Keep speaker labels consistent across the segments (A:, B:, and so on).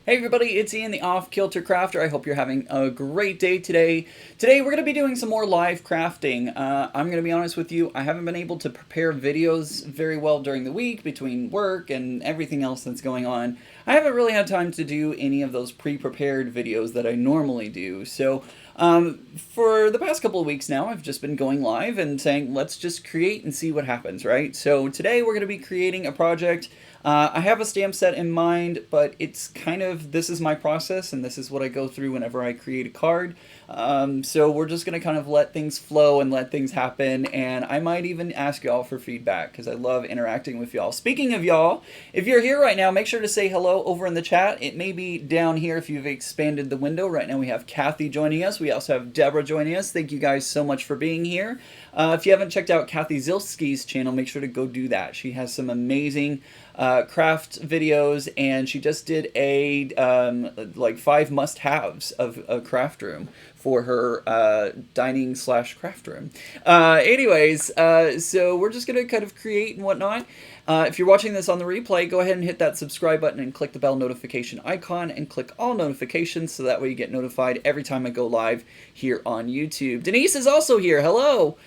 A: Hey everybody, it's Ian the Kilter Crafter. I hope you're having a great day today. Today we're going to be doing some more live crafting. I'm going to be honest with you, I haven't been able to prepare videos very well during the week between work and everything else that's going on. I haven't really had time to do any of those pre-prepared videos that I normally do. So for the past couple of weeks now, I've just been going live and saying, let's just create and see what happens, right? So today we're going to be creating a project. I have a stamp set in mind, but it's kind of, this is my process and this is what I go through whenever I create a card. So we're just going to kind of let things flow and let things happen, and I might even ask y'all for feedback because I love interacting with y'all. Speaking of y'all, if you're here right now, make sure to say hello over in the chat. It may be down here if you've expanded the window. Right now we have Kathy joining us. We also have Deborah joining us. Thank you guys so much for being here. If you haven't checked out Kathy Zilski's channel, make sure to go do that. She has some amazing craft videos, and she just did a like 5 must-haves of a craft room for her dining / craft room. So we're just gonna kind of create and whatnot. If you're watching this on the replay, go ahead and hit that subscribe button and click the bell notification icon and click all notifications so that way you get notified every time I go live here on YouTube. Denise is also here. Hello.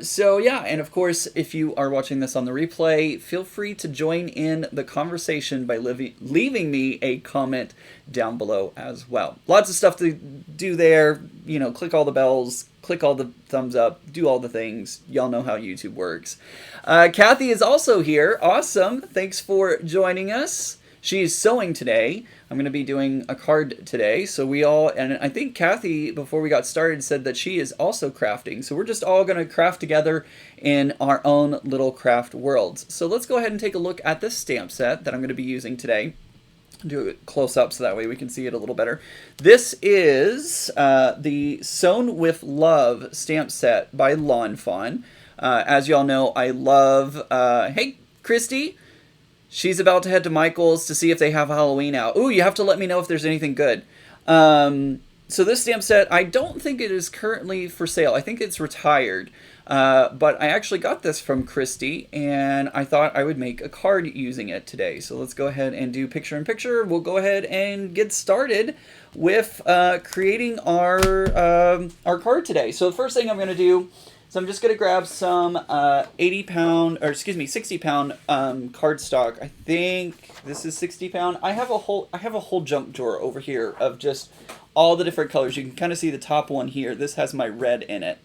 A: So yeah, and of course, if you are watching this on the replay, feel free to join in the conversation by leaving me a comment down below as well. Lots of stuff to do there. You know, click all the bells, click all the thumbs up, do all the things. Y'all know how YouTube works. Kathy is also here. Awesome. Thanks for joining us. She's sewing today. I'm going to be doing a card today. So we all, and I think Kathy, before we got started, said that she is also crafting. So we're just all going to craft together in our own little craft worlds. So let's go ahead and take a look at this stamp set that I'm going to be using today. Do it close up so that way we can see it a little better. This is the Sewn with Love stamp set by Fawn. As y'all know, I love, hey, Christy. She's about to head to Michael's to see if they have Halloween out. Ooh, you have to let me know if there's anything good. So this stamp set, I don't think it is currently for sale. I think it's retired. But I actually got this from Christy, and I thought I would make a card using it today. So let's go ahead and do picture-in-picture. We'll go ahead and get started with creating our card today. So the first thing I'm going to do, so I'm just going to grab some 60-pound cardstock. I think this is 60-pound. I have a whole junk drawer over here of just all the different colors. You can kind of see the top one here. This has my red in it.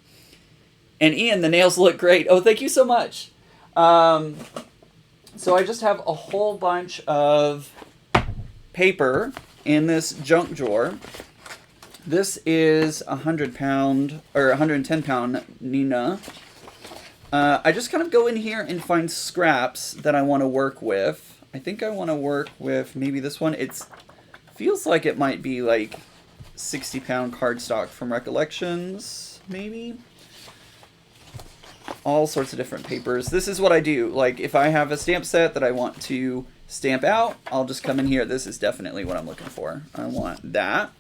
A: And Ian, the nails look great. Oh, thank you so much. So I just have a whole bunch of paper in this junk drawer. This is 100-pound or 110-pound Nina. I just kind of go in here and find scraps that I want to work with. I think I want to work with maybe this one. It feels like it might be like 60-pound cardstock from Recollections, maybe. All sorts of different papers. This is what I do. Like, if I have a stamp set that I want to stamp out, I'll just come in here. This is definitely what I'm looking for. I want that.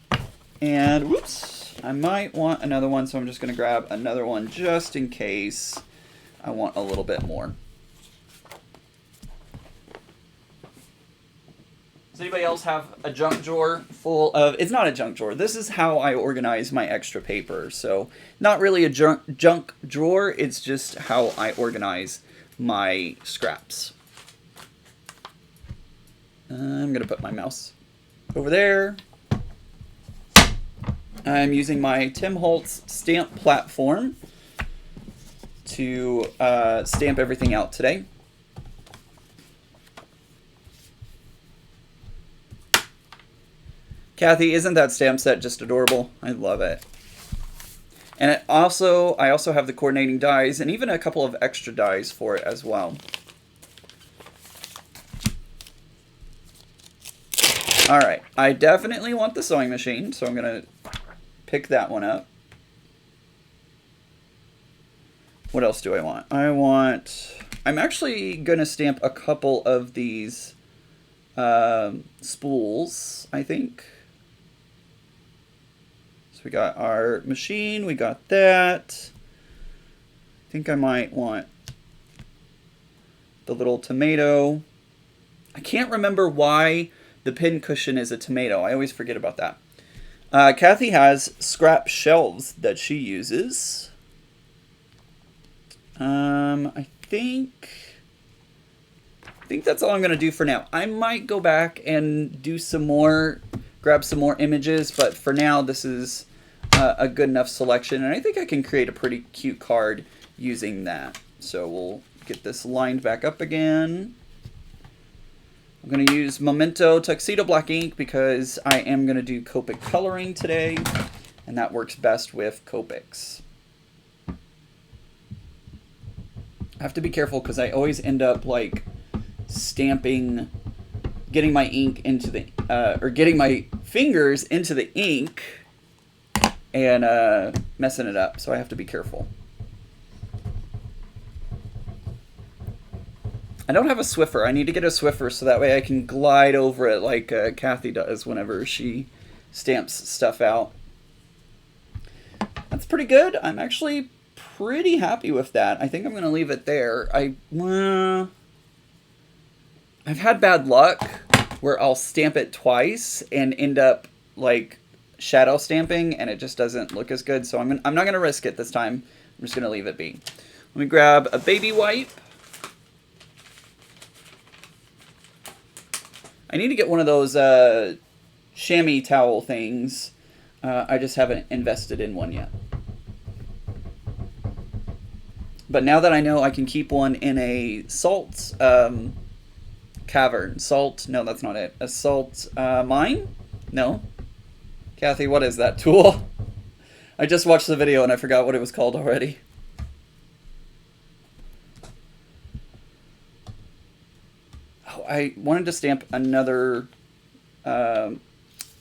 A: And, whoops, I might want another one, so I'm just going to grab another one just in case I want a little bit more. Does anybody else have a junk drawer full of... It's not a junk drawer. This is how I organize my extra paper. So, not really a junk drawer. It's just how I organize my scraps. I'm going to put my mouse over there. I'm using my Tim Holtz stamp platform to stamp everything out today. Kathy, isn't that stamp set just adorable? I love it. And I also have the coordinating dies and even a couple of extra dies for it as well. Alright, I definitely want the sewing machine, so I'm going to pick that one up. What else do I want? I'm actually going to stamp a couple of these spools, I think. We got our machine, we got that. I think I might want the little tomato. I can't remember why the pin cushion is a tomato. I always forget about that. Kathy has scrap shelves that she uses. I think that's all I'm going to do for now. I might go back and do some more, grab some more images, but for now this is a good enough selection, and I think I can create a pretty cute card using that. So we'll get this lined back up again. I'm going to use Memento Tuxedo Black ink because I am going to do Copic coloring today, and that works best with Copics. I have to be careful because I always end up like stamping, getting my ink into the, or getting my fingers into the ink and messing it up. So I have to be careful. I don't have a Swiffer. I need to get a Swiffer so that way I can glide over it like Kathy does whenever she stamps stuff out. That's pretty good. I'm actually pretty happy with that. I think I'm going to leave it there. I've had bad luck where I'll stamp it twice and end up like shadow stamping and it just doesn't look as good. So I'm not going to risk it this time. I'm just going to leave it be. Let me grab a baby wipe. I need to get one of those chamois towel things. I just haven't invested in one yet. But now that I know I can keep one in a salt cavern. Salt? No, that's not it. A salt mine? No. Kathy, what is that tool? I just watched the video and I forgot what it was called already. I wanted to stamp another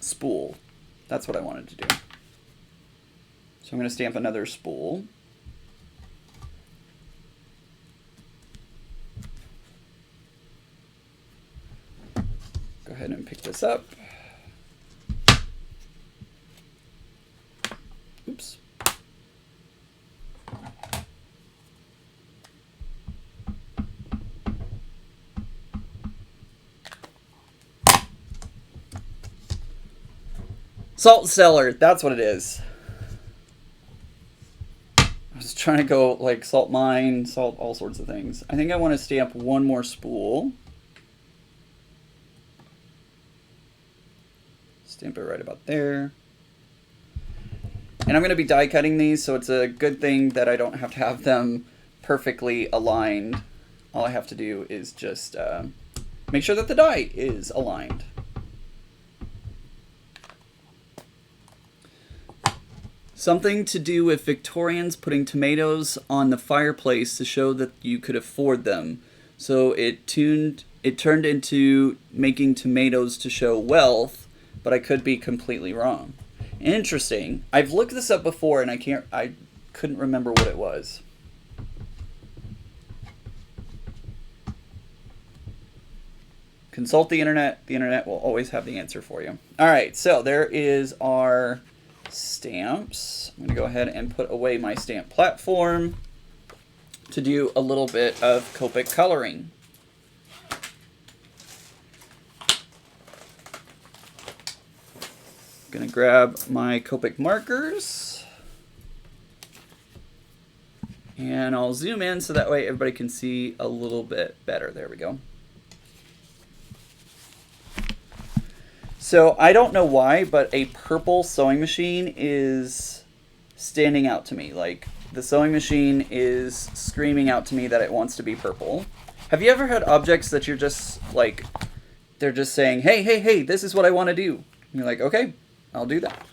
A: spool. That's what I wanted to do. So I'm going to stamp another spool. Go ahead and pick this up. Oops. Salt cellar, that's what it is. I was trying to go like salt mine, salt all sorts of things. I think I want to stamp one more spool. Stamp it right about there. And I'm going to be die cutting these, so it's a good thing that I don't have to have them perfectly aligned. All I have to do is just make sure that the die is aligned. Something to do with Victorians putting tomatoes on the fireplace to show that you could afford them. So it turned into making tomatoes to show wealth, but I could be completely wrong. Interesting. I've looked this up before and I couldn't remember what it was. Consult the internet. The internet will always have the answer for you. All right, so there is our stamps. I'm going to go ahead and put away my stamp platform to do a little bit of Copic coloring. I'm going to grab my Copic markers and I'll zoom in so that way everybody can see a little bit better. There we go. So I don't know why, but a purple sewing machine is standing out to me. Like the sewing machine is screaming out to me that it wants to be purple. Have you ever had objects that you're just like, they're just saying, hey, hey, hey, this is what I want to do. And you're like, okay, I'll do that.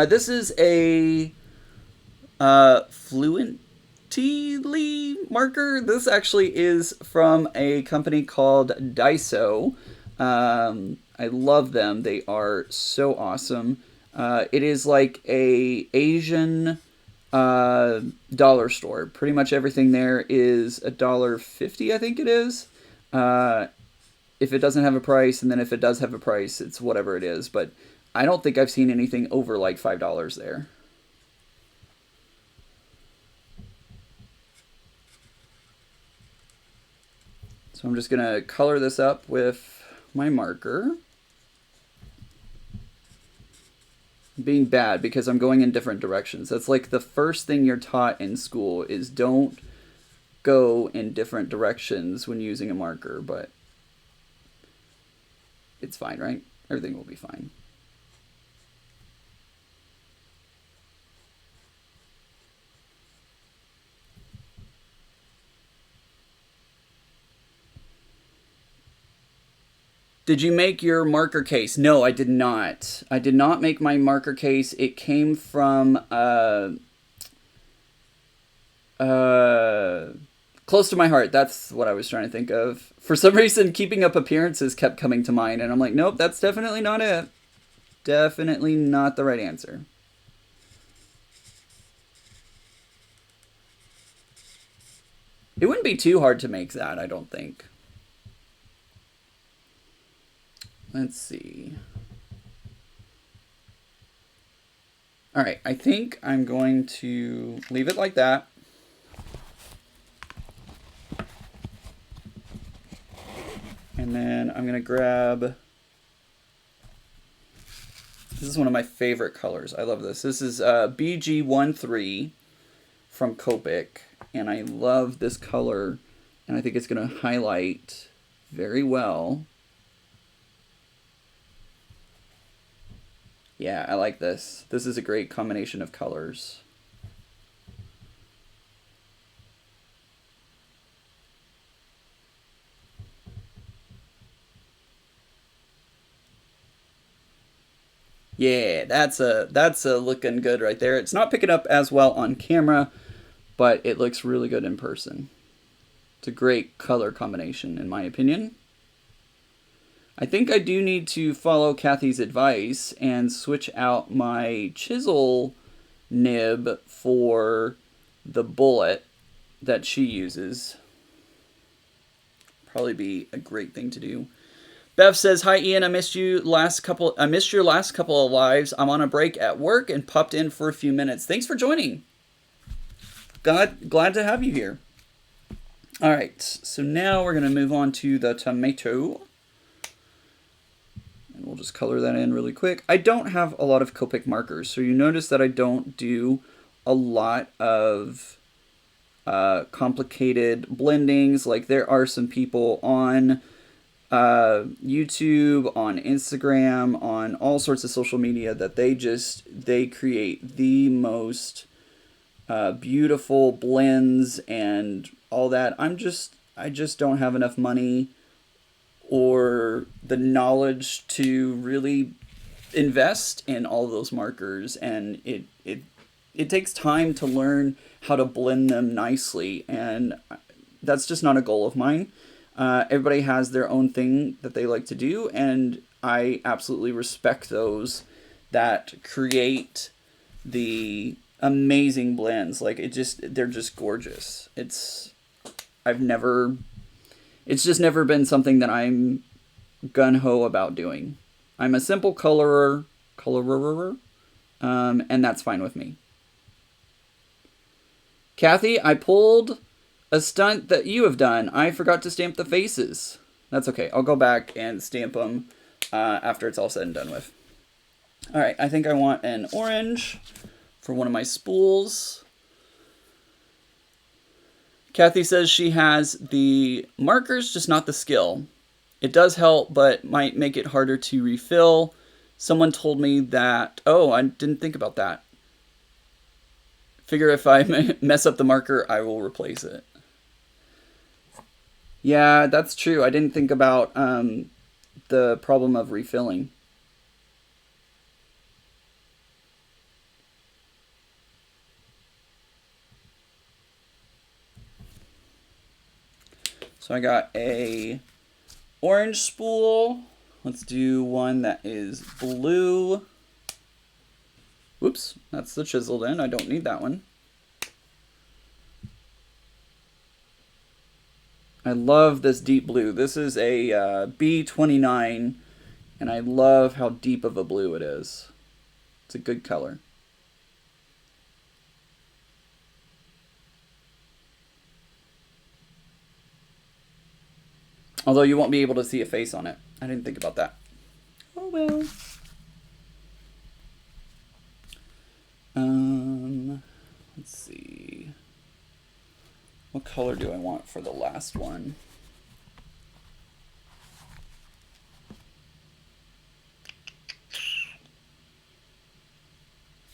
A: This is a Fluently marker. This actually is from a company called Daiso. I love them. They are so awesome. It is like a Asian dollar store. Pretty much everything there is $1.50, I think it is. If it doesn't have a price, and then if it does have a price, it's whatever it is. But I don't think I've seen anything over like $5 there. So I'm just going to color this up with my marker. being bad because I'm going in different directions. That's like the first thing you're taught in school is don't go in different directions when using a marker, but it's fine, right? Everything will be fine. Did you make your marker case? No, I did not. I did not make my marker case. It came from close to my heart. That's what I was trying to think of. For some reason, keeping up appearances kept coming to mind, and I'm like, nope, that's definitely not it. Definitely not the right answer. It wouldn't be too hard to make that, I don't think. Let's see. All right, I think I'm going to leave it like that. And then I'm going to grab, this is one of my favorite colors. I love this. This is BG13 from Copic. And I love this color. And I think it's going to highlight very well. Yeah, I like this. This is a great combination of colors. Yeah, that's a looking good right there. It's not picking up as well on camera, but it looks really good in person. It's a great color combination in my opinion. I think I do need to follow Kathy's advice and switch out my chisel nib for the bullet that she uses. Probably be a great thing to do. Bev says, "Hi Ian, I missed your last couple of lives. I'm on a break at work and popped in for a few minutes. Thanks for joining. Glad to have you here." All right, so now we're going to move on to the tomato. And we'll just color that in really quick. I don't have a lot of Copic markers, so you notice that I don't do a lot of complicated blendings. Like there are some people on YouTube, on Instagram, on all sorts of social media that they create the most beautiful blends and all that. I just don't have enough money or the knowledge to really invest in all of those markers, and it takes time to learn how to blend them nicely, and that's just not a goal of mine. Everybody has their own thing that they like to do, and I absolutely respect those that create the amazing blends. Like they're just gorgeous. It's just never been something that I'm gung-ho about doing. I'm a simple colorer, and that's fine with me. Kathy, I pulled a stunt that you have done. I forgot to stamp the faces. That's okay. I'll go back and stamp them after it's all said and done with. All right, I think I want an orange for one of my spools. Kathy says she has the markers, just not the skill. It does help, but might make it harder to refill. Someone told me that, oh, I didn't think about that. Figure if I mess up the marker, I will replace it. Yeah, that's true. I didn't think about the problem of refilling. So I got a orange spool. Let's do one that is blue. Whoops, that's the chiseled in. I don't need that one. I love this deep blue. This is a B29, and I love how deep of a blue it is. It's a good color. Although you won't be able to see a face on it. I didn't think about that. Oh well. Let's see. What color do I want for the last one?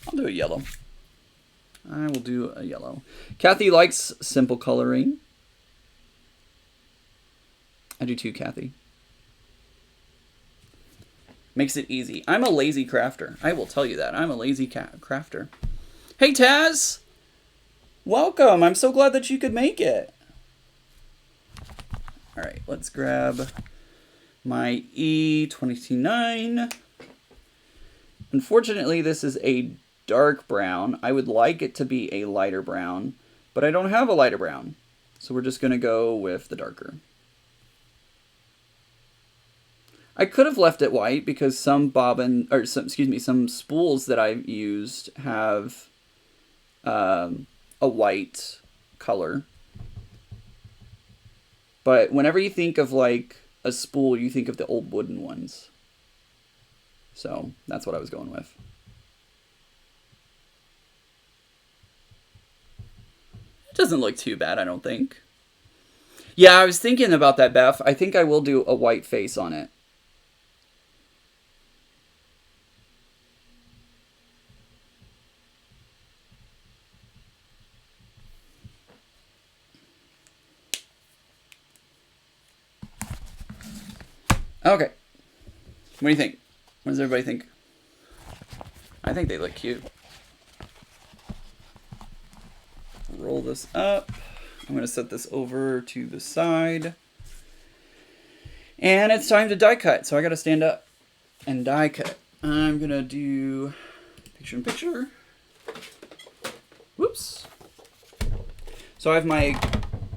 A: I'll do a yellow. I will do a yellow. Kathy likes simple coloring. I do too, Kathy. Makes it easy. I'm a lazy crafter. I will tell you that. I'm a lazy crafter. Hey, Taz! Welcome. I'm so glad that you could make it. All right, let's grab my E29. Unfortunately, this is a dark brown. I would like it to be a lighter brown, but I don't have a lighter brown. So we're just going to go with the darker. I could have left it white because some some spools that I've used have a white color. But whenever you think of like a spool, you think of the old wooden ones. So that's what I was going with. It doesn't look too bad, I don't think. Yeah, I was thinking about that, Beth. I think I will do a white face on it. Okay. What do you think? What does everybody think? I think they look cute. Roll this up. I'm going to set this over to the side. And it's time to die cut. So I got to stand up and die cut. I'm going to do picture in picture. Whoops. So I have my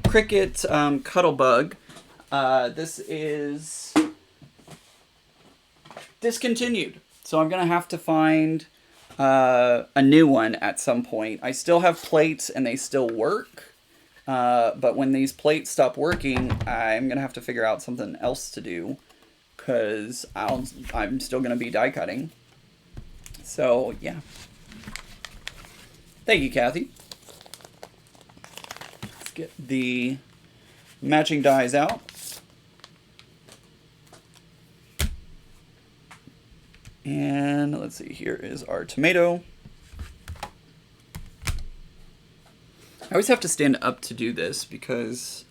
A: Cricut Cuttlebug. This is discontinued. So I'm going to have to find a new one at some point. I still have plates and they still work. But when these plates stop working, I'm going to have to figure out something else to do. Because I'm still going to be die cutting. So, yeah. Thank you, Kathy. Let's get the matching dies out. And let's see, here is our tomato. I always have to stand up to do this because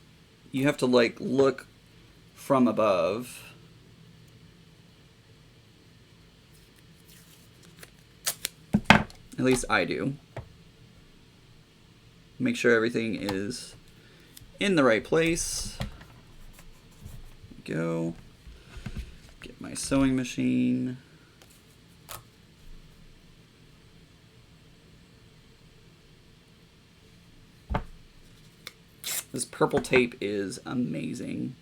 A: you have to like look from above. At least I do. Make sure everything is in the right place. There we go. Get my sewing machine. This purple tape is amazing.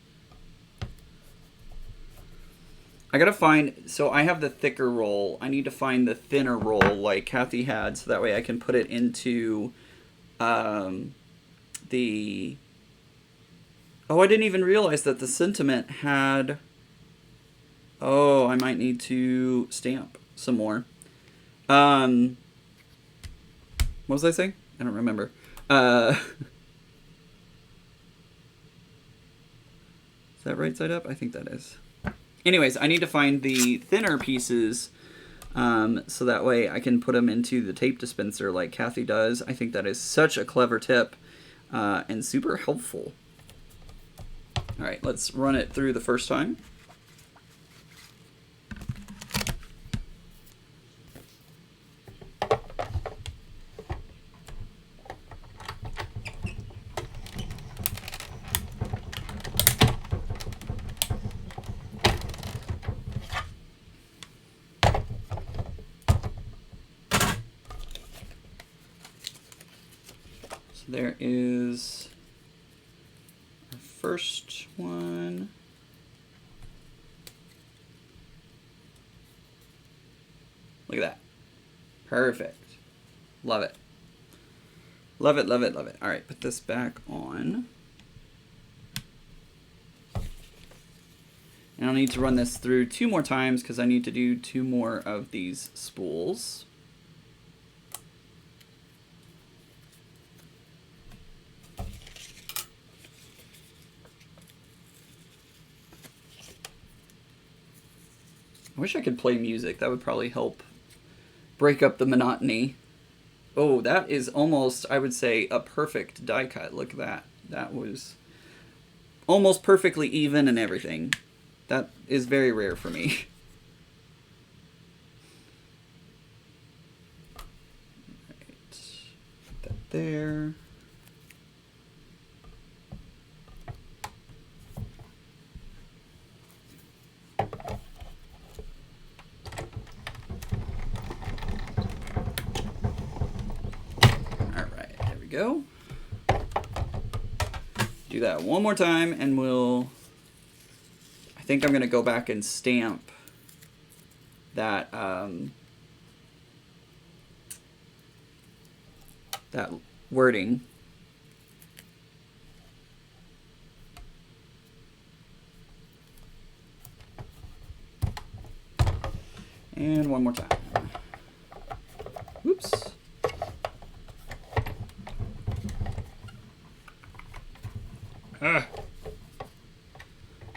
A: I gotta find, so I have the thicker roll. I need to find the thinner roll like Kathy had, so that way I can put it into the... Oh, I didn't even realize that the sentiment had... Oh, I might need to stamp some more. What was I saying? I don't remember. Is that right side up? I think that is. Anyways, I need to find the thinner pieces so that way I can put them into the tape dispenser like Kathy does. I think that is such a clever tip and super helpful. All right, let's run it through the first time. There is our first one. Look at that. Perfect. Love it. Love it, love it, love it. All right, put this back on. And I'll need to run this through 2 more times because I need to do 2 more of these spools. I wish I could play music. That would probably help break up the monotony. Oh, that is almost, I would say, a perfect die cut. Look at that. That was almost perfectly even and everything. That is very rare for me. Right. Put that there. Go. Do that one more time and we'll, I think I'm going to go back and stamp that that wording. And one more time. Oops.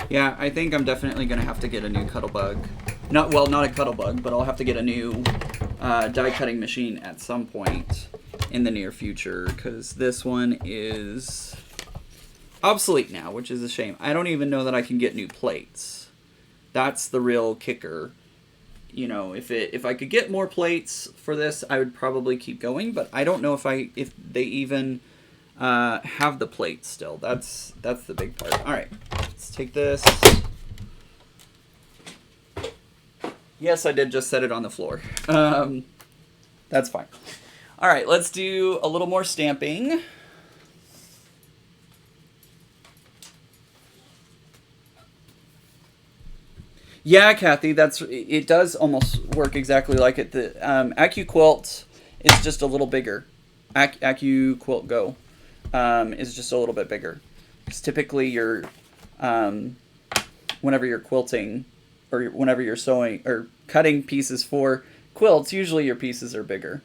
A: Yeah, I think I'm definitely going to have to get a new Cuttlebug. Not a Cuttlebug, but I'll have to get a new die cutting machine at some point in the near future, because this one is obsolete now, which is a shame. I don't even know that I can get new plates. That's the real kicker. You know, if I could get more plates for this, I would probably keep going, but I don't know if they even have the plates still. That's the big part. All right, let's take this. Yes, I did just set it on the floor. That's fine. All right, let's do a little more stamping. Yeah, Kathy, it does almost work exactly like it. The AccuQuilt is just a little bigger. AccuQuilt Go is just a little bit bigger. Because typically whenever you're quilting or whenever you're sewing or cutting pieces for quilts, usually your pieces are bigger.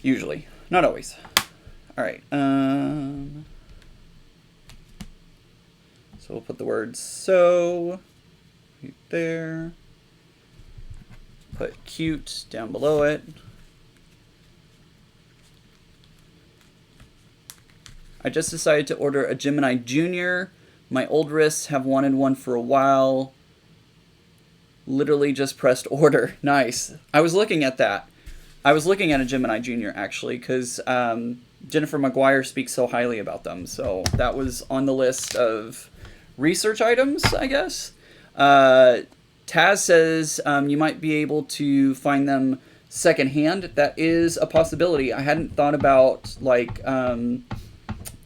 A: Usually, not always. All right. So we'll put the word sew right there. Put cute down below it. I just decided to order a Gemini Junior. My old wrists have wanted one for a while. Literally just pressed order. Nice. I was looking at that. I was looking at a Gemini Junior actually because Jennifer McGuire speaks so highly about them. So that was on the list of research items, I guess. Taz says you might be able to find them secondhand. That is a possibility. I hadn't thought about like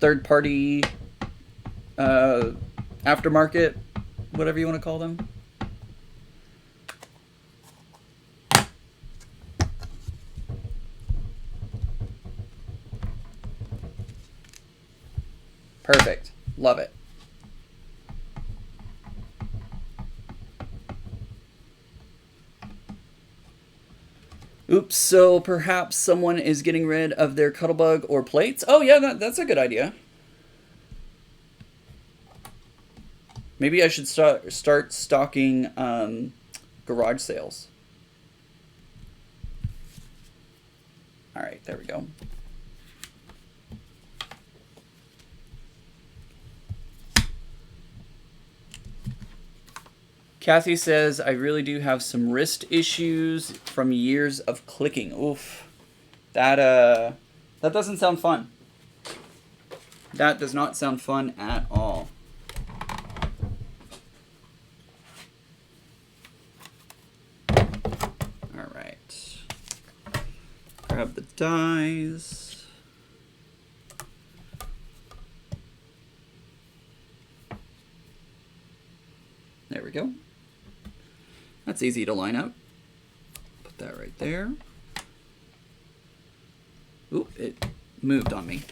A: third-party aftermarket, whatever you want to call them. Perfect. Love it. Oops, so perhaps someone is getting rid of their Cuttlebug or plates? Oh yeah, that's a good idea. Maybe I should start stocking garage sales. All right, there we go. Kathy says, I really do have some wrist issues from years of clicking. Oof. That doesn't sound fun. That does not sound fun at all. All right. Grab the dies. There we go. That's easy to line up. Put that right there. Ooh, it moved on me.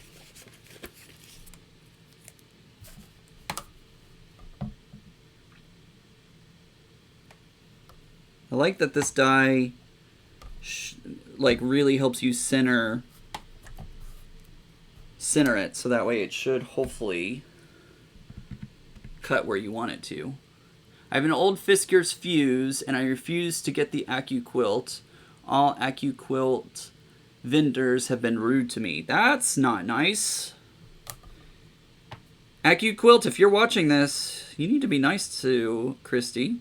A: I like that this die like really helps you center it, so that way it should hopefully cut where you want it to. I have an old Fisker's fuse, and I refuse to get the AccuQuilt. All AccuQuilt vendors have been rude to me. That's not nice. AccuQuilt, if you're watching this, you need to be nice to Christy.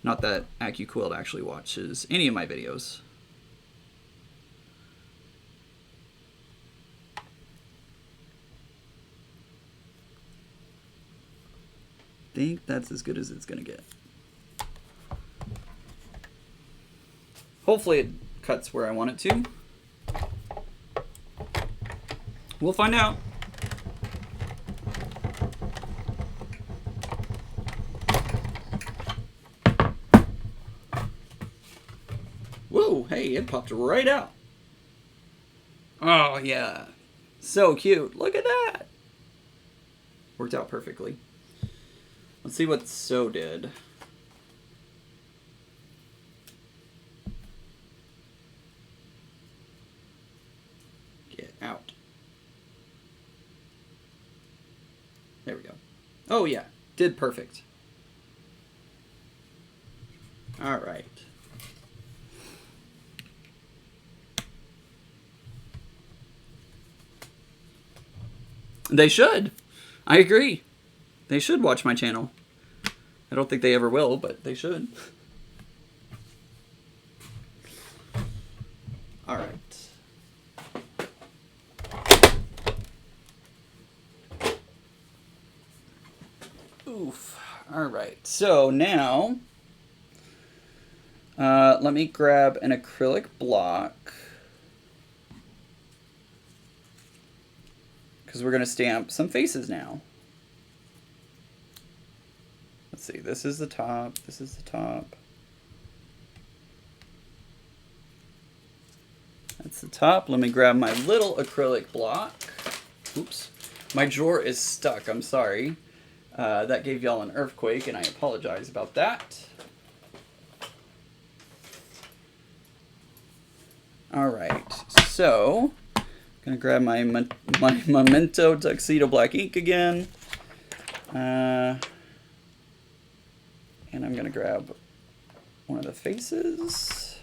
A: Not that AccuQuilt actually watches any of my videos. I think that's as good as it's gonna get. Hopefully it cuts where I want it to. We'll find out. Whoa, hey, it popped right out. Oh, yeah. So cute. Look at that. Worked out perfectly. Let's see what So did. Get out. There we go. Oh, yeah. Did perfect. All right. They should. I agree. They should watch my channel. I don't think they ever will, but they should. All right. Oof. All right. So now, let me grab an acrylic block. Because we're going to stamp some faces now. Let's see, this is the top, this is the top. That's the top. Let me grab my little acrylic block. Oops. My drawer is stuck, I'm sorry. That gave y'all an earthquake, and I apologize about that. Alright, so I'm going to grab my Memento Tuxedo Black ink again. And I'm going to grab one of the faces.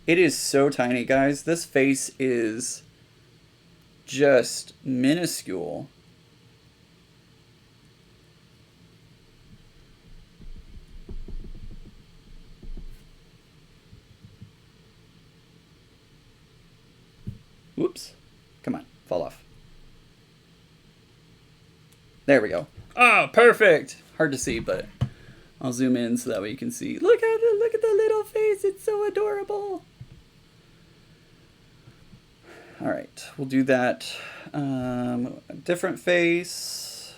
A: It is so tiny, guys. This face is just minuscule. Whoops. Come on, fall off. There we go. Oh, perfect. Hard to see, but I'll zoom in so that way you can see. Look at the little face. It's so adorable. All right, we'll do that. Different face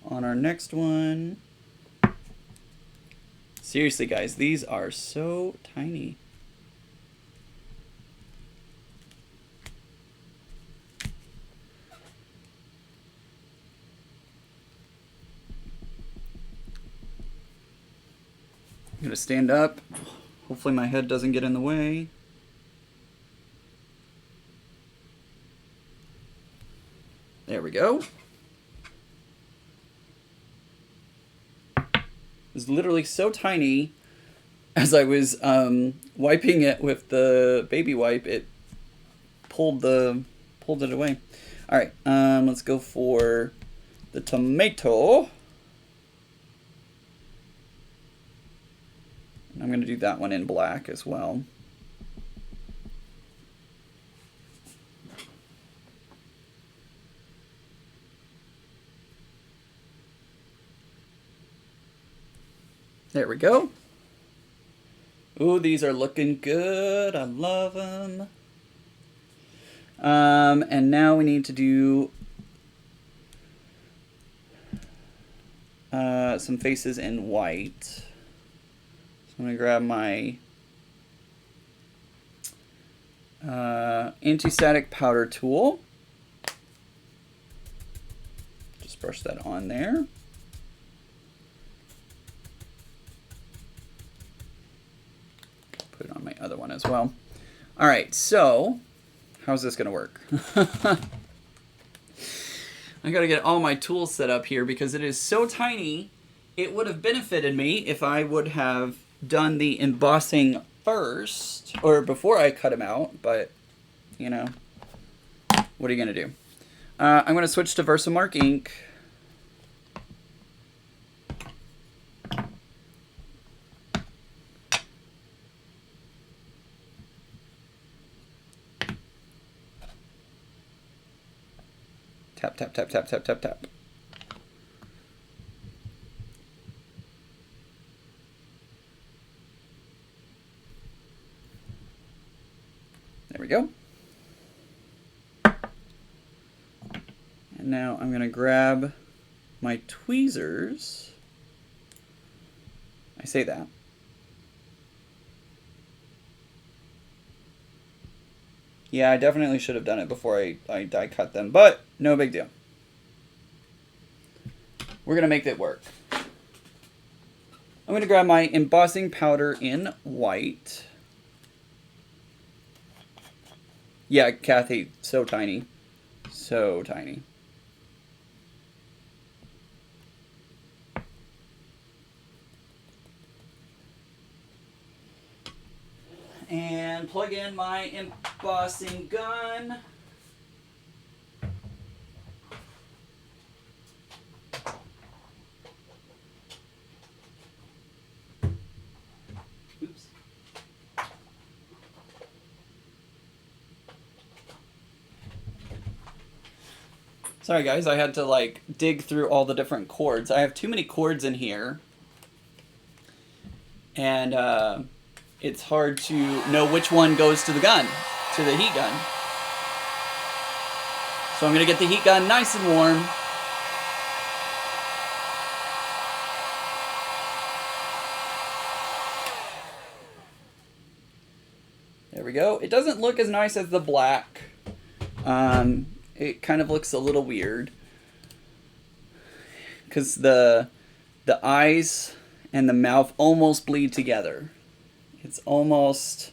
A: on our next one. Seriously, guys, these are so tiny. I'm gonna stand up. Hopefully my head doesn't get in the way. There we go. It's literally so tiny. As I was wiping it with the baby wipe, it pulled it away. All right, let's go for the tomato. I'm going to do that one in black as well. There we go. Ooh, these are looking good. I love them. And now we need to do some faces in white. I'm going to grab my anti-static powder tool. Just brush that on there. Put it on my other one as well. All right, so how's this going to work? I got to get all my tools set up here because it is so tiny it would have benefited me if I would have done the embossing first, or before I cut them out, but, you know, what are you going to do? I'm going to switch to Versamark ink. Tap, tap, tap, tap, tap, tap, tap. There we go. And now I'm going to grab my tweezers. I say that. Yeah, I definitely should have done it before I die cut them, but no big deal. We're going to make it work. I'm going to grab my embossing powder in white. Yeah, Kathy, so tiny. So tiny. And plug in my embossing gun. Oops. Sorry guys, I had to like dig through all the different cords. I have too many cords in here. And it's hard to know which one goes to the gun, to the heat gun. So I'm going to get the heat gun nice and warm. There we go. It doesn't look as nice as the black. It kind of looks a little weird. Because the eyes and the mouth almost bleed together. It's almost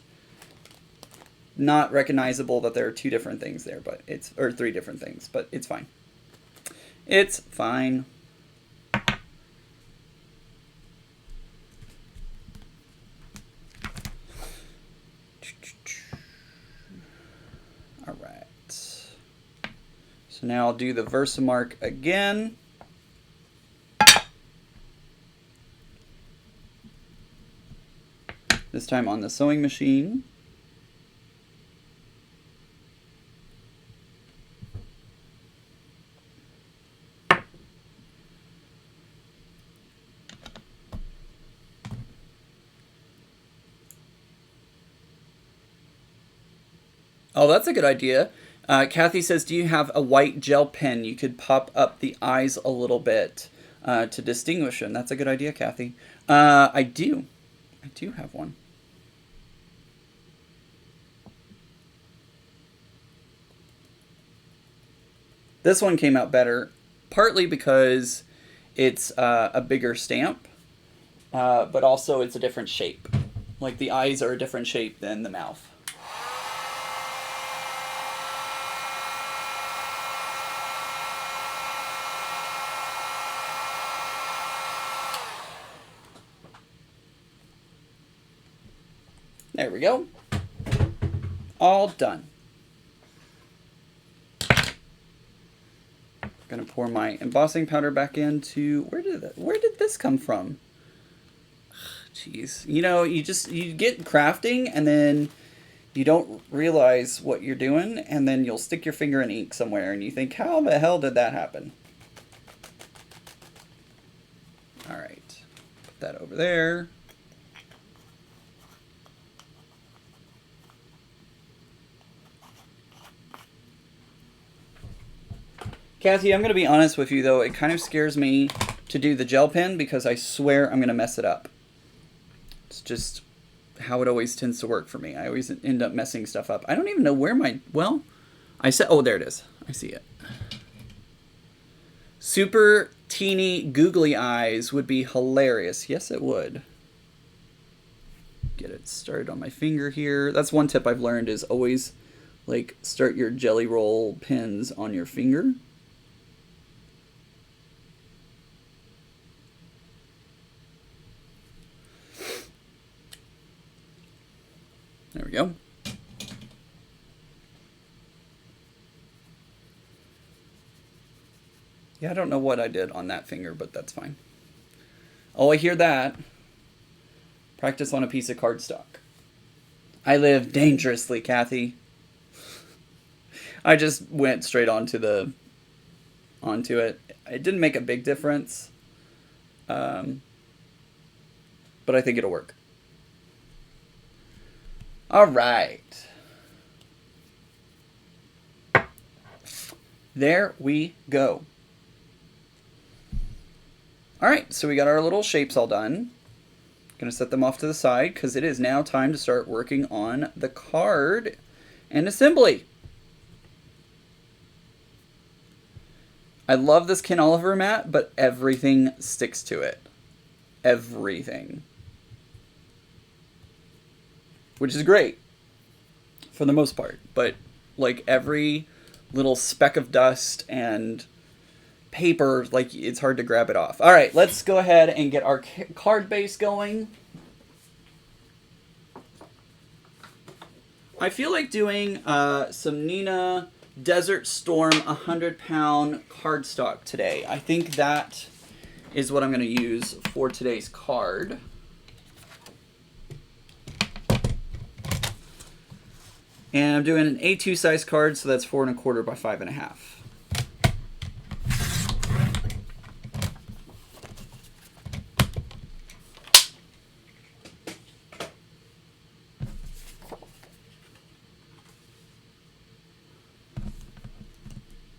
A: not recognizable that there are two different things there, but or three different things, but it's fine. It's fine. All right. So now I'll do the Versamark again. This time on the sewing machine. Oh, that's a good idea. Kathy says, do you have a white gel pen? You could pop up the eyes a little bit to distinguish them. That's a good idea, Kathy. I do. I do have one. This one came out better, partly because it's a bigger stamp, but also it's a different shape. Like the eyes are a different shape than the mouth. There we go. All done. Gonna pour my embossing powder back into where did this come from? Jeez, you know, you get crafting and then you don't realize what you're doing, and then you'll stick your finger in ink somewhere and you think, how the hell did that happen? All right, put that over there. Kathy, I'm going to be honest with you, though. It kind of scares me to do the gel pen because I swear I'm going to mess it up. It's just how it always tends to work for me. I always end up messing stuff up. I don't even know where my... Well, I said... Oh, there it is. I see it. Super teeny googly eyes would be hilarious. Yes, it would. Get it started on my finger here. That's one tip I've learned is always, like, start your jelly roll pins on your finger. Yeah, I don't know what I did on that finger, but that's fine. Oh, I hear that. Practice on a piece of cardstock. I live dangerously, Kathy. I just went straight onto it. It didn't make a big difference. But I think it'll work. All right. There we go. All right, so we got our little shapes all done. Going to set them off to the side because it is now time to start working on the card and assembly. I love this Ken Oliver mat, but everything sticks to it. Everything. Which is great for the most part, but like every little speck of dust and paper, like it's hard to grab it off. All right, let's go ahead and get our card base going. I feel like doing some Nina Desert Storm 100-pound cardstock today. I think that is what I'm going to use for today's card. And I'm doing an A2 size card, so that's 4 1/4 by 5 1/2.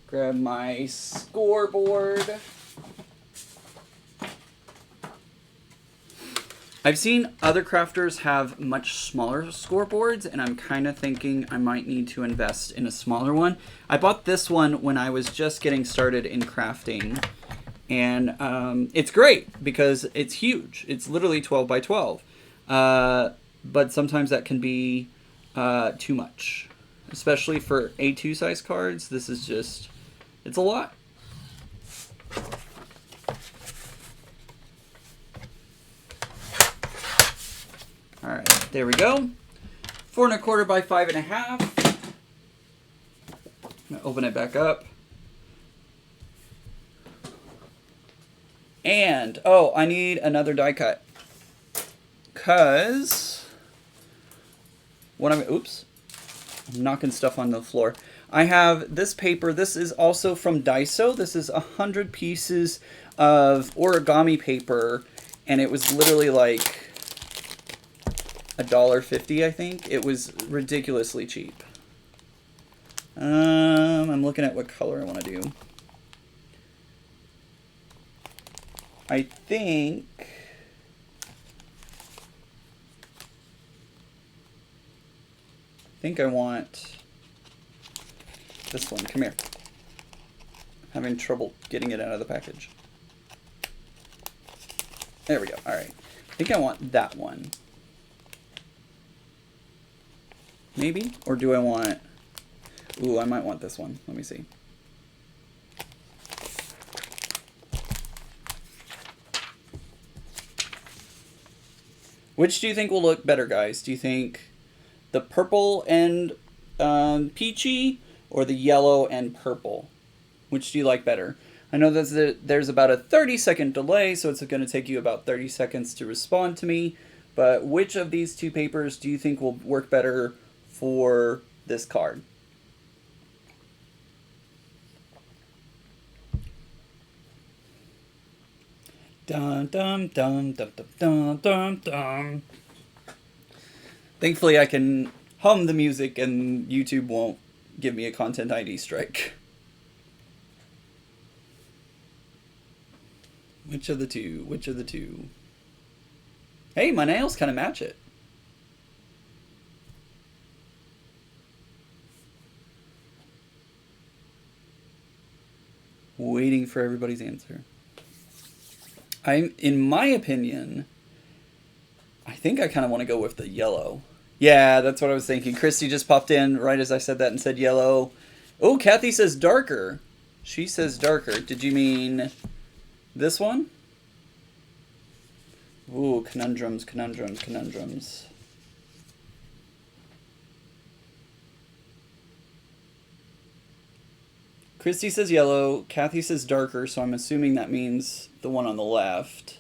A: Grab my scoreboard. I've seen other crafters have much smaller scoreboards, and I'm kind of thinking I might need to invest in a smaller one. I bought this one when I was just getting started in crafting, and it's great because it's huge. It's literally 12 by 12, but sometimes that can be too much, especially for A2 size cards. This is just, it's a lot. All right, there we go. 4 1/4 by 5 1/2. I'm gonna open it back up. And, oh, I need another die cut. Cause, oops, I'm knocking stuff on the floor. I have this paper. This is also from Daiso. This is 100 pieces of origami paper, and it was literally like $1.50, I think. It was ridiculously cheap. I'm looking at what color I want to do. I think I want this one. Come here. Having trouble getting it out of the package. There we go. All right. I think I want that one. Maybe? Or do I want... Ooh, I might want this one. Let me see. Which do you think will look better, guys? Do you think the purple and peachy or the yellow and purple? Which do you like better? I know there's about a 30-second delay, so it's going to take you about 30 seconds to respond to me. But which of these two papers do you think will work better for this card? Dun dum dum dum dum dum dum. Thankfully, I can hum the music and YouTube won't give me a content ID strike. Which of the two? Which of the two? Hey, my nails kind of match it. Waiting for everybody's answer. In my opinion, I think I kind of want to go with the yellow. Yeah, that's what I was thinking. Christy just popped in right as I said that and said yellow. Oh, Kathy says darker. She says darker. Did you mean this one? Ooh, conundrums, conundrums, conundrums. Christy says yellow. Kathy says darker, so I'm assuming that means the one on the left.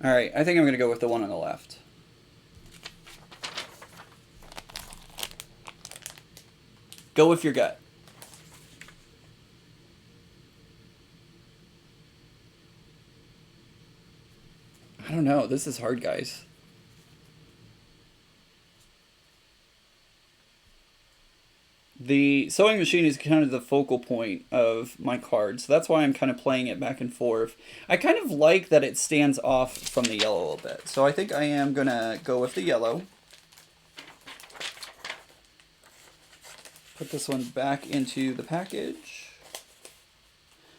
A: All right, I think I'm going to go with the one on the left. Go with your gut. I don't know. This is hard, guys. The sewing machine is kind of the focal point of my card, so that's why I'm kind of playing it back and forth. I kind of like that it stands off from the yellow a little bit, so I think I am going to go with the yellow. Put this one back into the package.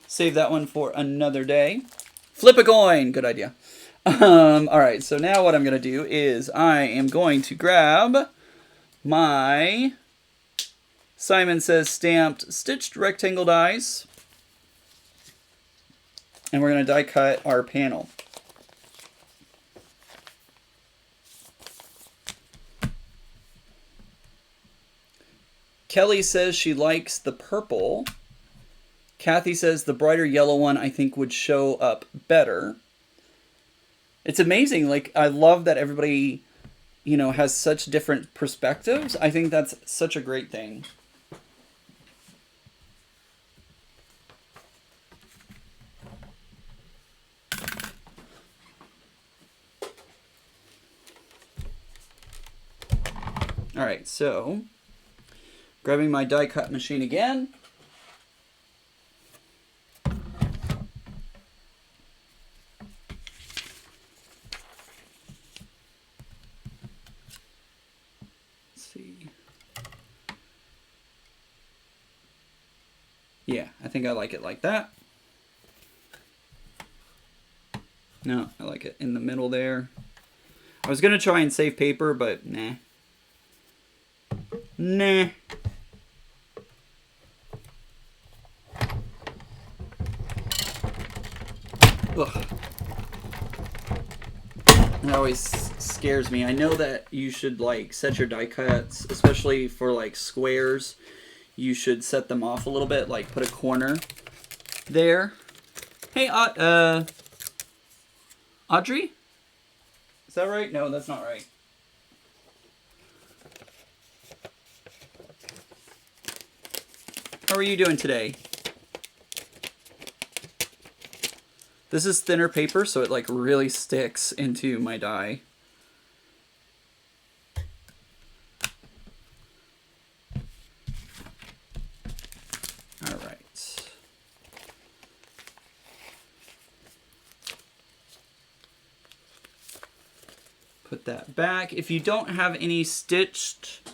A: Save that one for another day. Flip a coin! Good idea. Alright, so now what I'm going to do is I am going to grab my Simon Says stamped stitched rectangle dies, and we're going to die cut our panel. Kelly says she likes the purple. Kathy says the brighter yellow one I think would show up better. It's amazing. Like, I love that everybody, you know, has such different perspectives. I think that's such a great thing. All right, so grabbing my die cut machine again. Yeah, I think I like it like that. No, I like it in the middle there. I was going to try and save paper, but nah. Nah. Ugh. That always scares me. I know that you should like set your die cuts, especially for like squares. You should set them off a little bit, like put a corner there. Hey, Audrey? Is that right? No, that's not right. How are you doing today? This is thinner paper, so it like really sticks into my die. All right. Put that back. If you don't have any stitched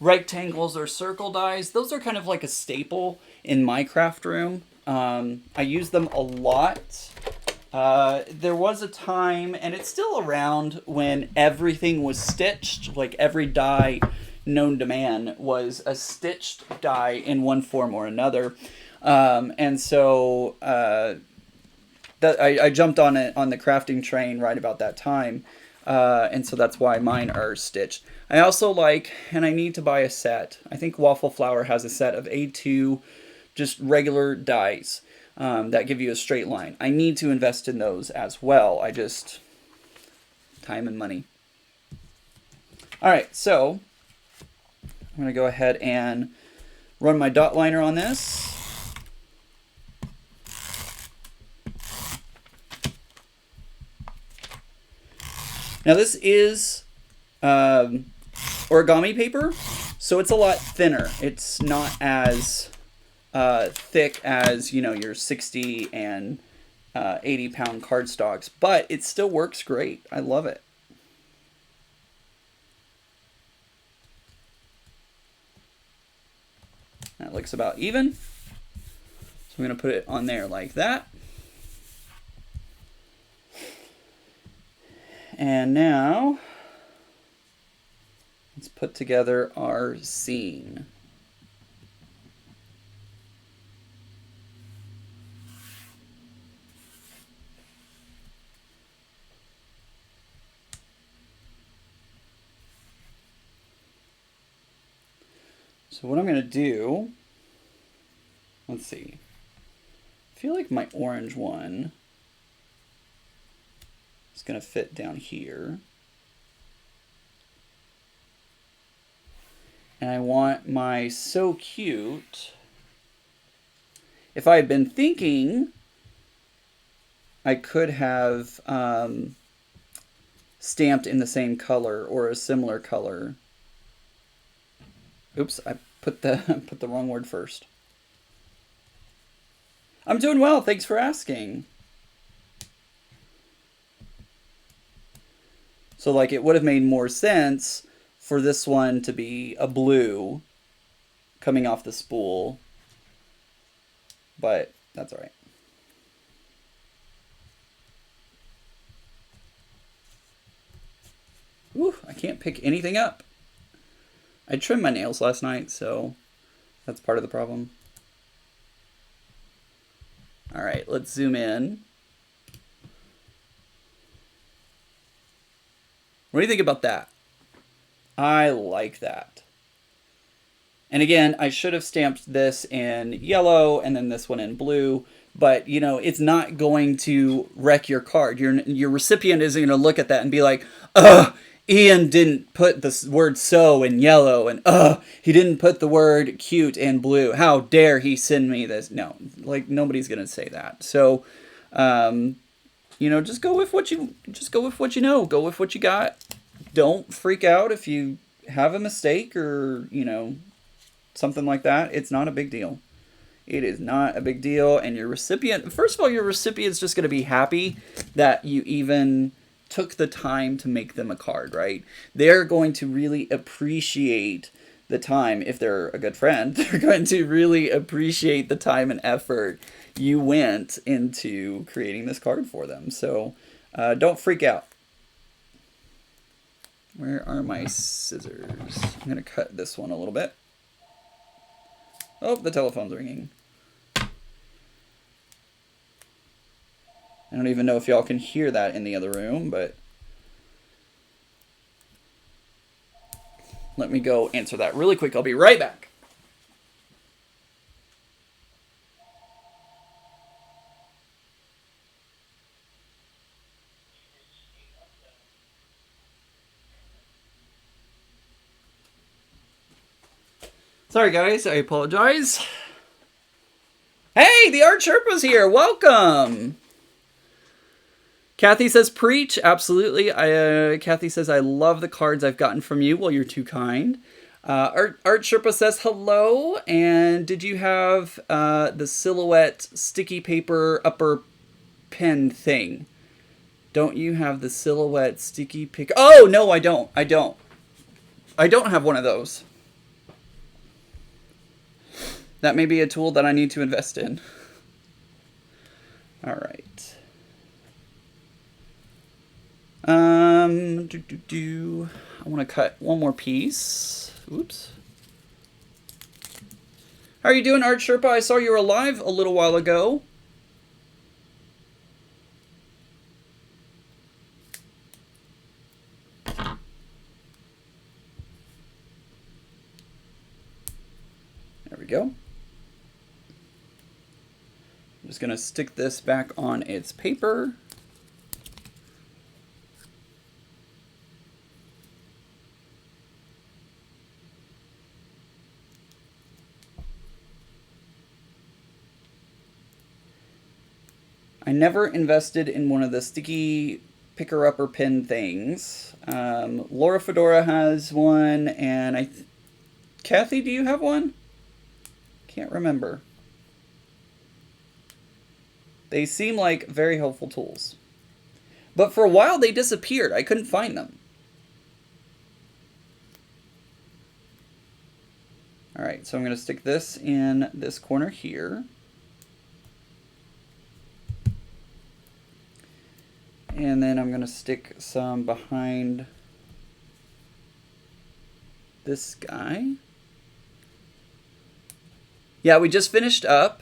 A: rectangles or circle dies, those are kind of like a staple in my craft room. I use them a lot. There was a time, and it's still around, when everything was stitched. Like every die known to man was a stitched die in one form or another. And so that I jumped on it on the crafting train right about that time. And so that's why mine are stitched. I also like, and I need to buy a set. I think Waffle Flower has a set of A2 just regular dies that give you a straight line. I need to invest in those as well. I just, time and money. All right, so I'm going to go ahead and run my dot liner on this. Now this is origami paper, so it's a lot thinner. It's not as thick as, you know, your 60 and 80 pound cardstocks, but it still works great. I love it. That looks about even. So I'm going to put it on there like that. And now let's put together our scene. So what I'm going to do, let's see. I feel like my orange one is going to fit down here. And I want my So Cute. If I had been thinking, I could have stamped in the same color or a similar color. Oops, I put the wrong word first. I'm doing well, thanks for asking. So like it would have made more sense for this one to be a blue coming off the spool, but that's all right. Ooh, I can't pick anything up. I trimmed my nails last night, so that's part of the problem. All right, let's zoom in. What do you think about that? I like that. And again, I should have stamped this in yellow and then this one in blue, but you know, it's not going to wreck your card. Your recipient isn't going to look at that and be like, ugh, Ian didn't put the word so in yellow, and he didn't put the word cute in blue. How dare he send me this? No, like nobody's gonna say that. So, you know, just go with what you know. Go with what you got. Don't freak out if you have a mistake or you know something like that. It's not a big deal. It is not a big deal, and your recipient. First of all, your recipient's just gonna be happy that you even took the time to make them a card, right? They're going to really appreciate the time. If they're a good friend, they're going to really appreciate the time and effort you went into creating this card for them. So don't freak out. Where are my scissors? I'm going to cut this one a little bit. Oh, the telephone's ringing. I don't even know if y'all can hear that in the other room, but let me go answer that really quick. I'll be right back. Sorry guys, I apologize. Hey, the Art Sherpa's here. Welcome. Kathy says, preach. Absolutely. Kathy says, I love the cards I've gotten from you. Well, you're too kind. Art Sherpa says, hello. And did you have the silhouette sticky paper upper pen thing? Don't you have the silhouette sticky pick? Oh, no, I don't. I don't have one of those. That may be a tool that I need to invest in. All right. I want to cut one more piece. Oops. How are you doing, Art Sherpa? I saw you were live a little while ago. There we go. I'm just going to stick this back on its paper. I never invested in one of the sticky picker-upper pen things. Laura Fedora has one, and Kathy, do you have one? Can't remember. They seem like very helpful tools. But for a while, they disappeared. I couldn't find them. All right, so I'm going to stick this in this corner here. And then I'm going to stick some behind this guy. Yeah, we just finished up.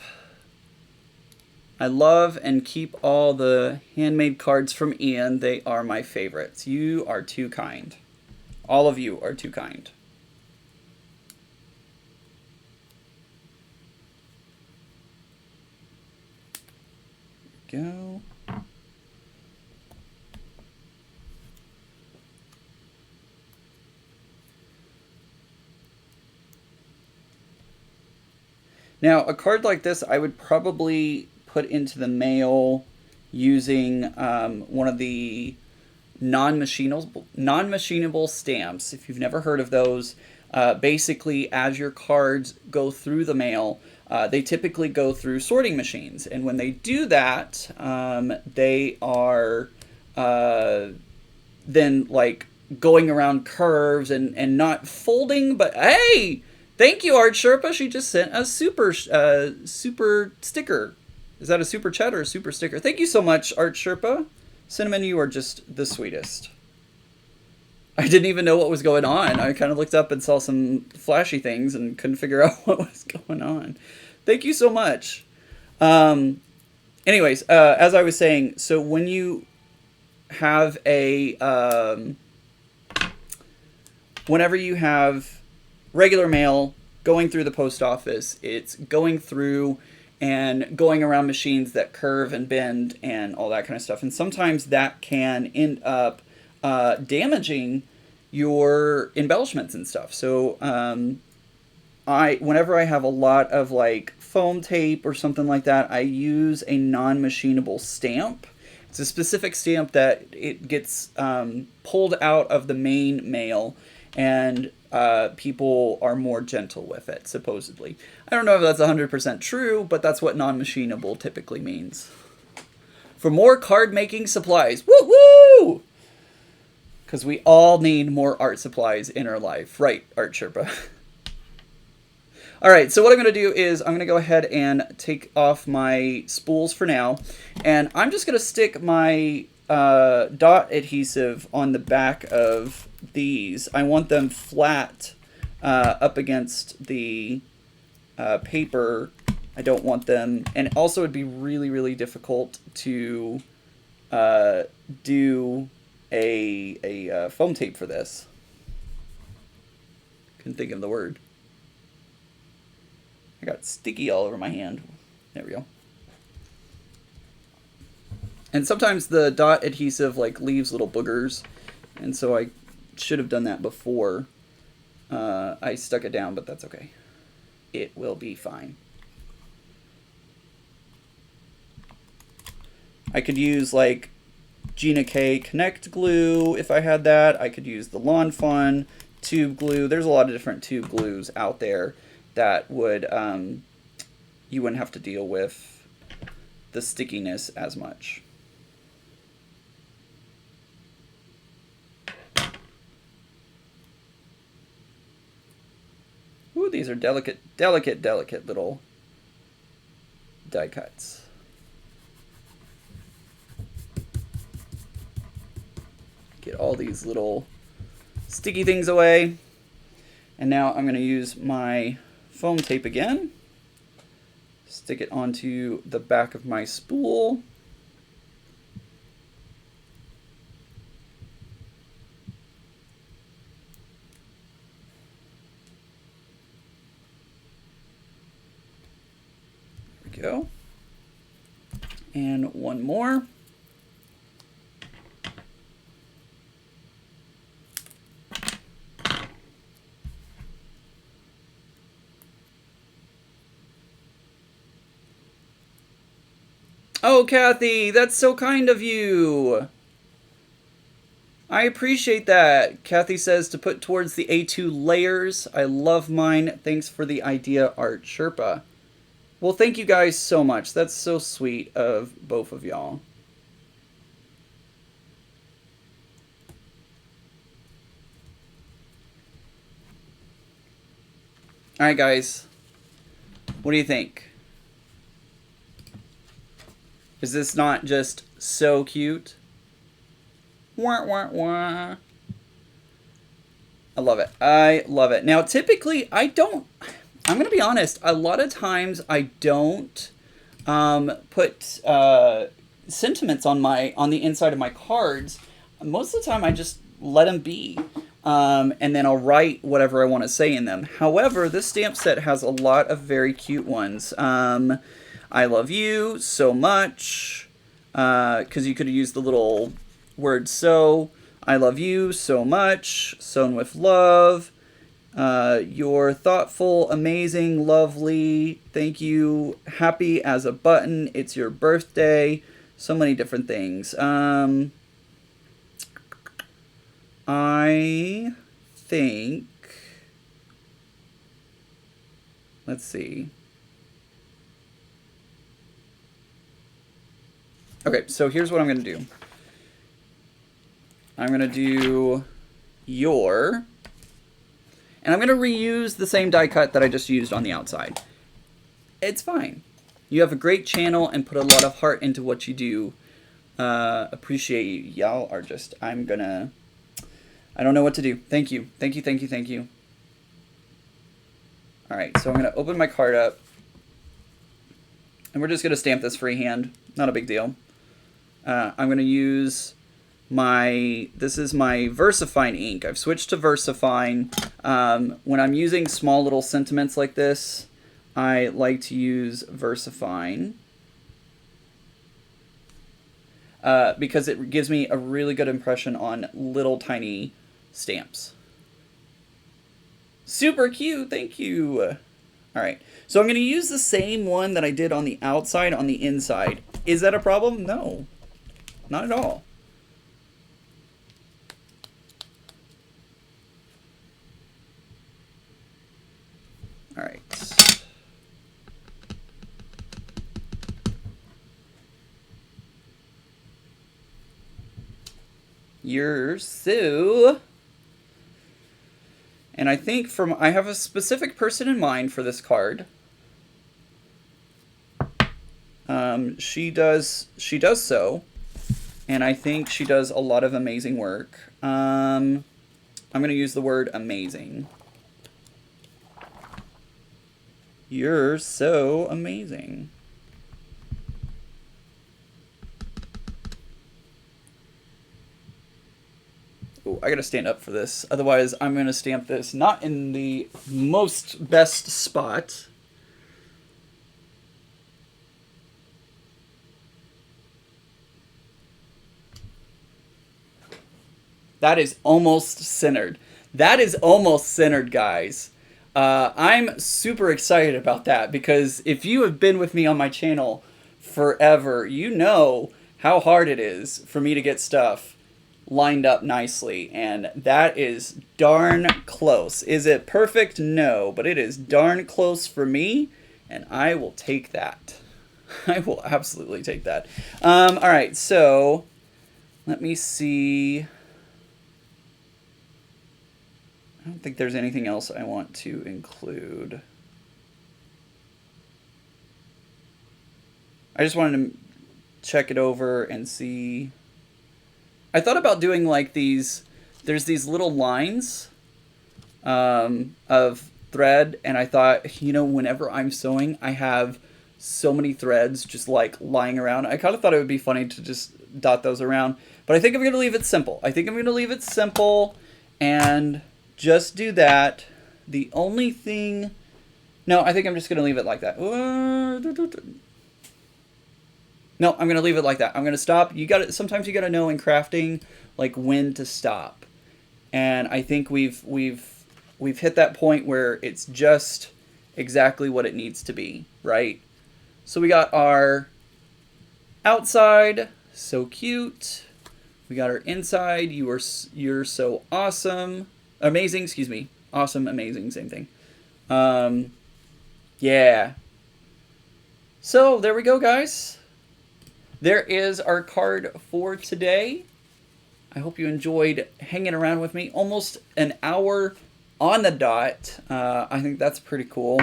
A: I love and keep all the handmade cards from Ian. They are my favorites. You are too kind. All of you are too kind. There we go. Now, a card like this, I would probably put into the mail using one of the non-machinable stamps. If you've never heard of those, basically, as your cards go through the mail, they typically go through sorting machines. And when they do that, they are then like going around curves and not folding, but hey! Thank you, Art Sherpa. She just sent a super sticker. Is that a super chat or a super sticker? Thank you so much, Art Sherpa. Cinnamon, you are just the sweetest. I didn't even know what was going on. I kind of looked up and saw some flashy things and couldn't figure out what was going on. Thank you so much. Anyways, as I was saying, so when you have whenever you have regular mail going through the post office, it's going through and going around machines that curve and bend and all that kind of stuff. And sometimes that can end up damaging your embellishments and stuff. So whenever I have a lot of like foam tape or something like that, I use a non-machinable stamp. It's a specific stamp that it gets pulled out of the main mail, and people are more gentle with it, supposedly. I don't know if that's 100% true, but that's what non-machinable typically means. For more card-making supplies. Woo-woo! Because we all need more art supplies in our life. Right, Art Sherpa. All right, so what I'm going to do is I'm going to go ahead and take off my spools for now. And I'm just going to stick my dot adhesive on the back of these. I want them flat up against the paper. I don't want them, and also it'd be really, really difficult to do a foam tape for this. Couldn't think of the word. I got sticky all over my hand. There we go. And sometimes the dot adhesive like leaves little boogers, and so I should have done that before I stuck it down, but that's okay. It will be fine. I could use like Gina K Connect glue if I had that. I could use the Lawn Fawn tube glue. There's a lot of different tube glues out there that would you wouldn't have to deal with the stickiness as much. Ooh, these are delicate little die cuts. Get all these little sticky things away. And now I'm going to use my foam tape again. Stick it onto the back of my spool. There we go. And one more. Oh, Kathy, that's so kind of you. I appreciate that. Kathy says to put towards the A2 layers. I love mine. Thanks for the idea, Art Sherpa. Well, thank you guys so much. That's so sweet of both of y'all. All right, guys. What do you think? Is this not just so cute? Wah, wah, wah. I love it. I love it. Now, typically, I'm going to be honest, a lot of times I don't put sentiments on the inside of my cards. Most of the time, I just let them be. And then I'll write whatever I want to say in them. However, this stamp set has a lot of very cute ones. I love you so much, because you could have used the little word so. I love you so much, sewn with love. You're thoughtful, amazing, lovely, thank you, happy as a button, it's your birthday, so many different things. I think, let's see. Okay, so here's what I'm going to do. I'm going to do your, and I'm going to reuse the same die cut that I just used on the outside. It's fine. You have a great channel and put a lot of heart into what you do. Appreciate you. Y'all are just, I don't know what to do. Thank you. Thank you, thank you, thank you. All right, so I'm going to open my card up. And we're just going to stamp this freehand. Not a big deal. I'm going to use this is my VersaFine ink. I've switched to VersaFine. When I'm using small little sentiments like this, I like to use VersaFine. Because it gives me a really good impression on little tiny stamps. Super cute, thank you. All right, so I'm going to use the same one that I did on the outside on the inside. Is that a problem? No, not at all. All right. You're so... And I think I have a specific person in mind for this card. She does sew, and I think she does a lot of amazing work. I'm going to use the word amazing. You're so amazing. Ooh, I gotta stand up for this. Otherwise, I'm gonna stamp this not in the most best spot. That is almost centered. That is almost centered, guys. I'm super excited about that because if you have been with me on my channel forever, you know how hard it is for me to get stuff lined up nicely, and that is darn close. Is it perfect? No, but it is darn close for me, and I will take that. I will absolutely take that. All right, so let me see. I don't think there's anything else I want to include. I just wanted to check it over and see. I thought about doing like these, there's these little lines of thread, and I thought, you know, whenever I'm sewing, I have so many threads just like lying around. I kind of thought it would be funny to just dot those around, but I think I'm going to leave it simple. I think I'm going to leave it simple and just do that. The only thing, no, I think I'm just going to leave it like that. No, I'm going to leave it like that. I'm going to stop. Sometimes you got to know in crafting like when to stop. And I think we've hit that point where it's just exactly what it needs to be, right? So we got our outside, so cute. We got our inside, you're so awesome. Amazing, excuse me. Awesome, amazing, same thing. Yeah. So there we go, guys. There is our card for today. I hope you enjoyed hanging around with me. Almost an hour on the dot. I think that's pretty cool.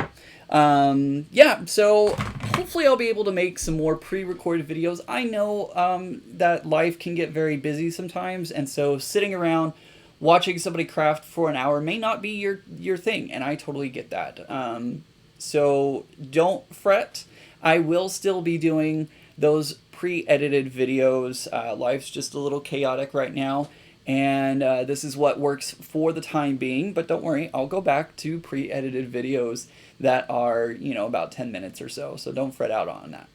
A: Yeah, so hopefully I'll be able to make some more pre-recorded videos. I know that life can get very busy sometimes, and so sitting around watching somebody craft for an hour may not be your thing, and I totally get that. So don't fret. I will still be doing those pre-edited videos. Life's just a little chaotic right now, and this is what works for the time being, but don't worry, I'll go back to pre-edited videos that are, you know, about 10 minutes or so, so don't fret out on that.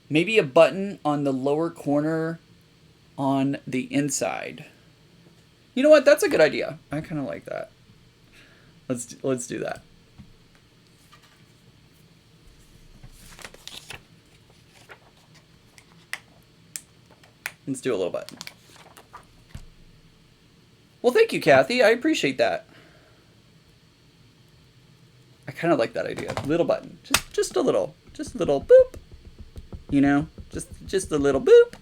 A: Maybe a button on the lower corner on the inside. You know what? That's a good idea. I kind of like that. Let's do that. Let's do a little button. Well, thank you, Kathy. I appreciate that. I kind of like that idea. Little button. Just a little boop. You know, just a little boop.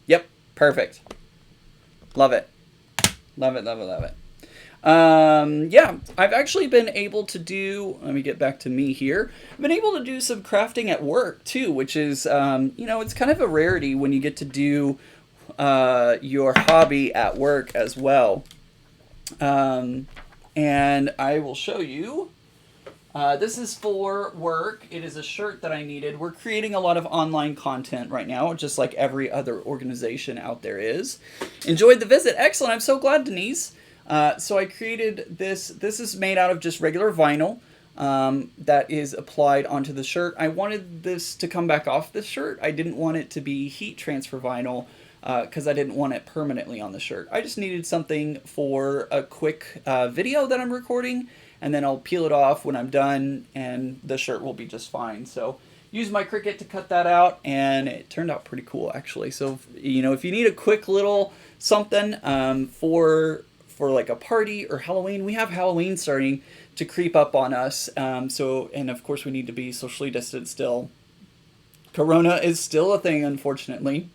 A: Yep, perfect. Love it. Love it, love it, love it. Yeah, I've actually been able to do, let me get back to me here. I've been able to do some crafting at work too, which is, you know, it's kind of a rarity when you get to do your hobby at work as well. And I will show you. This is for work. It is a shirt that I needed. We're creating a lot of online content right now, just like every other organization out there is. Enjoyed the visit. Excellent. I'm so glad, Denise. So I created this. This is made out of just regular vinyl that is applied onto the shirt. I wanted this to come back off the shirt. I didn't want it to be heat transfer vinyl because I didn't want it permanently on the shirt. I just needed something for a quick video that I'm recording, and then I'll peel it off when I'm done, and the shirt will be just fine. So use my Cricut to cut that out, and it turned out pretty cool, actually. So, you know, if you need a quick little something for like a party or Halloween, we have Halloween starting to creep up on us. So, and of course we need to be socially distant still. Corona is still a thing, unfortunately.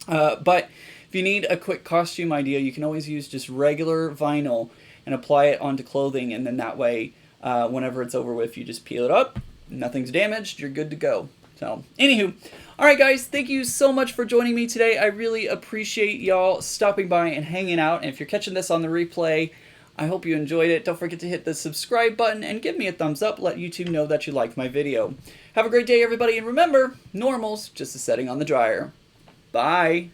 A: But if you need a quick costume idea, you can always use just regular vinyl and apply it onto clothing, and then that way, whenever it's over with, you just peel it up, nothing's damaged, you're good to go. So, anywho, alright guys, thank you so much for joining me today. I really appreciate y'all stopping by and hanging out, and if you're catching this on the replay, I hope you enjoyed it. Don't forget to hit the subscribe button and give me a thumbs up, let YouTube know that you liked my video. Have a great day, everybody, and remember, normal's just a setting on the dryer. Bye!